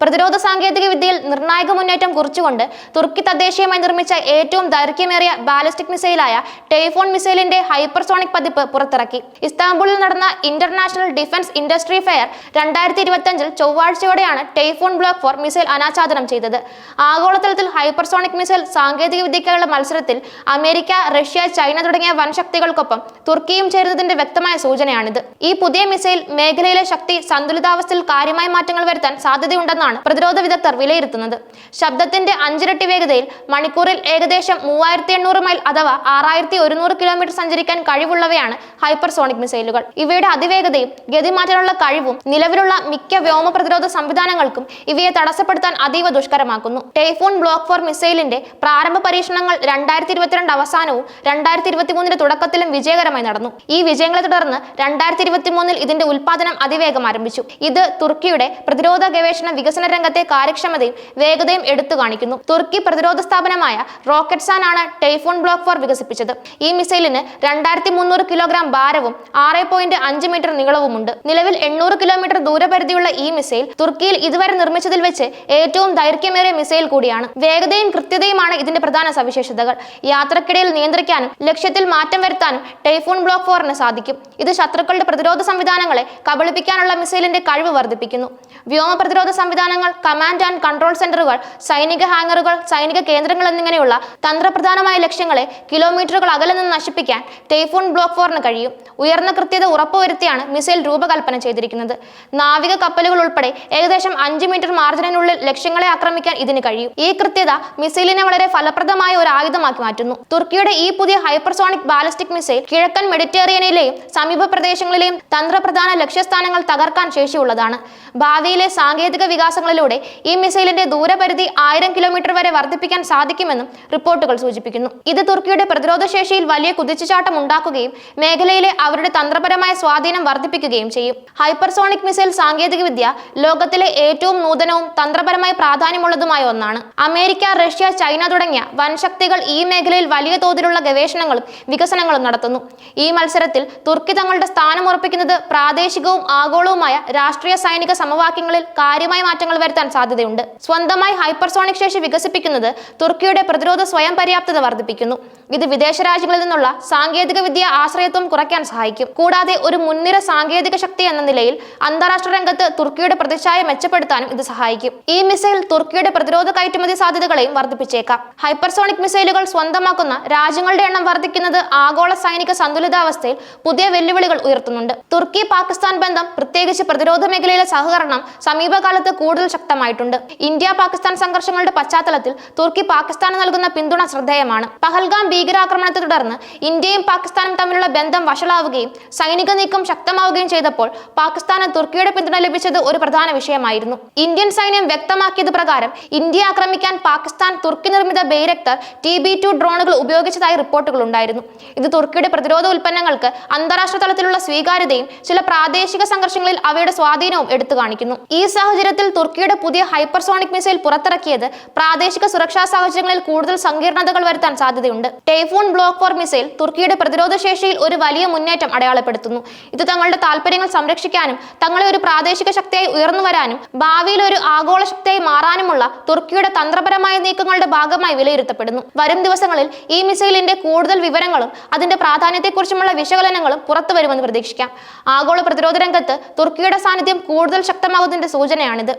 പ്രതിരോധ സാങ്കേതിക വിദ്യയിൽ നിർണായക മുന്നേറ്റം കുറിച്ചുകൊണ്ട് തുർക്കി തദ്ദേശീയമായി നിർമ്മിച്ച ഏറ്റവും ദൈർഘ്യമേറിയ ബാലിസ്റ്റിക് മിസൈലായ ടൈഫോൺ മിസൈലിന്റെ ഹൈപ്പർസോണിക് പതിപ്പ് പുറത്തിറക്കി. ഇസ്താംബുളിൽ നടന്ന ഇന്റർനാഷണൽ ഡിഫൻസ് ഇൻഡസ്ട്രി ഫെയർ 2025 ചൊവ്വാഴ്ചയോടെയാണ് ടൈഫോൺ ബ്ലോക്ക് 4 മിസൈൽ അനാച്ഛാദനം ചെയ്തത്. ആഗോളതലത്തിൽ ഹൈപ്പർസോണിക് മിസൈൽ സാങ്കേതിക വിദ്യയ്ക്കുള്ള മത്സരത്തിൽ അമേരിക്ക, റഷ്യ, ചൈന തുടങ്ങിയ വൻ ശക്തികൾക്കൊപ്പം തുർക്കിയും ചേരുന്നതിന്റെ വ്യക്തമായ സൂചനയാണിത്. ഈ പുതിയ മിസൈൽ മേഖലയിലെ ശക്തി സന്തുലിതാവസ്ഥയിൽ കാര്യമായ മാറ്റങ്ങൾ വരുത്താൻ സാധ്യതയുണ്ടെന്നാണ് പ്രതിരോധ വിദഗ്ധർ വിലയിരുത്തുന്നത്. ശബ്ദത്തിന്റെ 5 ഇരട്ടി വേഗതയിൽ മണിക്കൂറിൽ ഏകദേശം 3800 മൈൽ അഥവാ 6100 കിലോമീറ്റർ സഞ്ചരിക്കാൻ കഴിവുള്ളവയാണ് ഹൈപ്പർസോണിക് മിസൈലുകൾ. ഇവയുടെ അതിവേഗതയും ഗതിമാറ്റാനുള്ള കഴിവും നിലവിലുള്ള മിക്ക വ്യോമ പ്രതിരോധ സംവിധാനങ്ങൾക്കും ഇവയെ തടസ്സപ്പെടുത്താൻ അതീവ ദുഷ്കരമാക്കുന്നു. ടൈഫോൺ ബ്ലോക്ക് 4 മിസൈലിന്റെ പ്രാരംഭ പരീക്ഷണങ്ങൾ 2022 അവസാനവും 2023 തുടക്കത്തിലും വിജയകരമായി നടന്നു. ഈ വിജയങ്ങളെ തുടർന്ന് 2023 ഇതിന്റെ ഉൽപാദനം അതിവേഗം ആരംഭിച്ചു. ഇത് തുർക്കിയുടെ പ്രതിരോധ ഗവേഷണ വികസന രംഗത്തെ കാര്യക്ഷമതയും വേഗതയും എടുത്തു കാണിക്കുന്നു. തുർക്കി പ്രതിരോധ സ്ഥാപനമായ റോക്കറ്റ്സാൻ ആണ് ടൈഫോൺ ബ്ലോക്ക് 4 വികസിപ്പിച്ചത്. ഈ മിസൈലിന് 2300 കിലോഗ്രാം ഭാരവും 6.5 മീറ്റർ നീളവുമുണ്ട്. നിലവിൽ 800 കിലോമീറ്റർ ദൂരപരിധിയുള്ള ഈ മിസൈൽ തുർക്കിയിൽ ഇതുവരെ നിർമ്മിച്ചതിൽ വെച്ച് ഏറ്റവും ദൈർഘ്യമേറിയ മിസൈൽ കൂടിയാണ്. വേഗതയും കൃത്യതയുമാണ് ഇതിന്റെ പ്രധാന സവിശേഷതകൾ. യാത്രക്കിടയിൽ നിയന്ത്രിക്കാനും ലക്ഷ്യത്തിൽ മാറ്റം വരുത്താനും ടൈഫോൺ ബ്ലോക്ക് 4 സാധിക്കും. ഇത് ശത്രുക്കളുടെ പ്രതിരോധ സംവിധാനങ്ങളെ കബളിപ്പിക്കാനുള്ള മിസൈലിന്റെ കഴിവ് വർദ്ധിപ്പിക്കുന്നു. വ്യോമ പ്രതിരോധ സംവിധാനങ്ങൾ, കമാൻഡ് ആൻഡ് കൺട്രോൾ സെന്ററുകൾ, സൈനിക ഹാങ്ങറുകൾ, സൈനിക കേന്ദ്രങ്ങൾ എന്നിങ്ങനെയുള്ള തന്ത്രപ്രധാനമായ ലക്ഷ്യങ്ങളെ കിലോമീറ്ററുകൾ അകലെ നിന്ന് നശിപ്പിക്കാൻ ടൈഫോൺ ബ്ലോക്ക് 4 കഴിയും. ഉയർന്ന കൃത്യത ഉറപ്പുവരുത്തിയാണ് മിസൈൽ രൂപകൽപ്പന ചെയ്തിരിക്കുന്നത്. നാവിക കപ്പലുകൾ ഉൾപ്പെടെ ഏകദേശം 5 മീറ്റർ മാർജിനുള്ളിൽ ലക്ഷ്യങ്ങളെ ആക്രമിക്കാൻ ഇതിന് കഴിയും. ഈ കൃത്യത മിസൈലിനെ വളരെ ഫലപ്രദമായ ഒരു ആയുധമാക്കി മാറ്റുന്നു. തുർക്കിയുടെ ഈ പുതിയ ഹൈപ്പർസോണിക് ബാലിസ്റ്റിക് മിസൈൽ കിഴക്കൻ മെഡിറ്ററേനിയനിലെയും സമീപ പ്രദേശങ്ങളിലെയും തന്ത്രപ്രധാന ലക്ഷ്യസ്ഥാനങ്ങൾ തകർക്കാൻ ശേഷിയുള്ളതാണ്. ഭാവിയിലെ സാങ്കേതിക വികാസങ്ങളിലൂടെ ഈ മിസൈലിന്റെ ദൂരപരിധി 1000 കിലോമീറ്റർ വരെ വർദ്ധിപ്പിക്കാൻ സാധിക്കുമെന്നും റിപ്പോർട്ടുകൾ സൂചിപ്പിക്കുന്നു. ഇത് തുർക്കിയുടെ പ്രതിരോധ ശേഷിയിൽ വലിയ കുതിച്ചുചാട്ടം ഉണ്ടാക്കുകയും മേഖലയിലെ അവരുടെ തന്ത്രപരമായ സ്വാധീനം വർദ്ധിപ്പിക്കുകയും ചെയ്യും. ഹൈപ്പർസോണിക് മിസൈൽ സാങ്കേതിക വിദ്യ ലോകത്തിലെ ഏറ്റവും നൂതനവും തന്ത്രപരമായി പ്രാധാന്യമുള്ളതുമായ ഒന്നാണ്. അമേരിക്ക, റഷ്യ, ചൈന തുടങ്ങിയ വൻശക്തികൾ ഈ മേഖലയിൽ വലിയ തോതിലുള്ള ഗവേഷണങ്ങളും വികസനങ്ങളും നടത്തുന്നു. ഈ മത്സരത്തിൽ തുർക്കി തങ്ങളുടെ സ്ഥാനം ഉറപ്പിക്കുന്നത് പ്രാദേശികവും ആഗോളവുമായ രാഷ്ട്രീയ സൈനിക സമവാക്യങ്ങളിൽ കാര്യമായ മാറ്റങ്ങൾ വരുത്താൻ സാധ്യതയുണ്ട്. സ്വന്തമായി ഹൈപ്പർസോണിക് ശേഷി വികസിപ്പിക്കുന്നത് തുർക്കിയുടെ പ്രതിരോധ സ്വയം പര്യാപ്തത വർദ്ധിപ്പിക്കുന്നു. ഇത് വിദേശ രാജ്യങ്ങളിൽ നിന്നുള്ള സാങ്കേതിക വിദ്യ ആശ്രയത്വം കുറയ്ക്കാൻ സഹായിക്കും. കൂടാതെ ഒരു മുൻനിര സാങ്കേതിക ശക്തി എന്ന നിലയിൽ അന്താരാഷ്ട്ര രംഗത്ത് തുർക്കിയുടെ പ്രതിച്ഛായ മെച്ചപ്പെടുത്താനും ഇത് സഹായിക്കും. ഈ മിസൈൽ തുർക്കിയുടെ പ്രതിരോധ കയറ്റുമതി സാധ്യതകളെയും വർദ്ധിപ്പിച്ചേക്കാം. ഹൈപ്പർസോണിക് മിസൈലുകൾ സ്വന്തമാക്കുന്ന രാജ്യങ്ങളുടെ എണ്ണം വർദ്ധിക്കുന്നത് ആഗോള സൈനിക സന്തുലിതാവസ്ഥയിൽ പുതിയ വെല്ലുവിളികൾ ഉയർത്തുന്നുണ്ട്. തുർക്കി പാകിസ്ഥാൻ ബന്ധം, പ്രത്യേകിച്ച് പ്രതിരോധ മേഖലയിലെ സഹകരണം സമീപകാലത്ത് കൂടുതൽ ശക്തമായിട്ടുണ്ട്. ഇന്ത്യ പാകിസ്ഥാൻ സംഘർഷങ്ങളുടെ പശ്ചാത്തലത്തിൽ തുർക്കി പാകിസ്ഥാന് നൽകുന്ന പിന്തുണ ശ്രദ്ധേയമാണ്. പഹൽഗാം ഭീകരാക്രമണത്തെ തുടർന്ന് ഇന്ത്യയും പാകിസ്ഥാനും തമ്മിലുള്ള ബന്ധം വഷളാവുകയും സൈനിക നീക്കം ശക്തമാവുകയും ചെയ്തപ്പോൾ പാകിസ്ഥാന് തുർക്കിയുടെ പിന്തുണ ലഭിച്ചത് ഒരു പ്രധാന വിഷയമായിരുന്നു. ഇന്ത്യൻ സൈന്യം വ്യക്തമാക്കിയത് പ്രകാരം ഇന്ത്യയെ ആക്രമിക്കാൻ പാകിസ്ഥാൻ തുർക്കി നിർമ്മിത ബെയ്രക്തർ TB2 ഡ്രോണുകൾ ഉപയോഗിച്ചതായി റിപ്പോർട്ടുകൾ ഉണ്ടായിരുന്നു. ഇത് തുർക്കിയുടെ പ്രതിരോധ ഉൽപ്പന്നങ്ങൾക്ക് അന്താരാഷ്ട്ര തലത്തിലുള്ള സ്വീകാര്യതയും ചില പ്രാദേശിക സംഘർഷങ്ങളിൽ അവയുടെ സ്വാധീനവും എടുത്തു കാണിക്കുന്നു. ഈ സാഹചര്യത്തിൽ തുർക്കിയുടെ പുതിയ ഹൈപ്പർസോണിക് മിസൈൽ പുറത്തിറക്കിയത് പ്രാദേശിക സുരക്ഷാ സാഹചര്യങ്ങളിൽ കൂടുതൽ സങ്കീർണതകൾ വരുത്താൻ സാധ്യതയുണ്ട്. ടൈഫോൺ ബ്ലോക്ക് 4 മിസൈൽ തുർക്കിയുടെ പ്രതിരോധ ശേഷിയിൽ ഒരു വലിയ മുന്നേറ്റം അടയാളപ്പെടുത്തുന്നു. ഇത് തങ്ങളുടെ താൽപര്യങ്ങൾ സംരക്ഷിക്കാനും തങ്ങളെ ഒരു പ്രാദേശിക ശക്തിയായി ഉയർന്നു വരാനും ഭാവിയിൽ ഒരു ആഗോള ശക്തിയായി മാറാനുമുള്ള തുർക്കിയുടെ തന്ത്രപരമായ നീക്കങ്ങളുടെ ഭാഗമായി വിലയിരുത്തപ്പെടുന്നു. വരും ദിവസങ്ങളിൽ ഈ മിസൈലിന്റെ കൂടുതൽ വിവരങ്ങളും അതിന്റെ പ്രാധാന്യത്തെക്കുറിച്ചുമുള്ള വിശകലനങ്ങളും പുറത്തു വരുമെന്ന് പ്രതീക്ഷിക്കാം. ആഗോള പ്രതിരോധ രംഗത്ത് തുർക്കിയുടെ സാന്നിധ്യം കൂടുതൽ ശക്തമാകുന്നതിന്റെ സൂചനയാണിത്.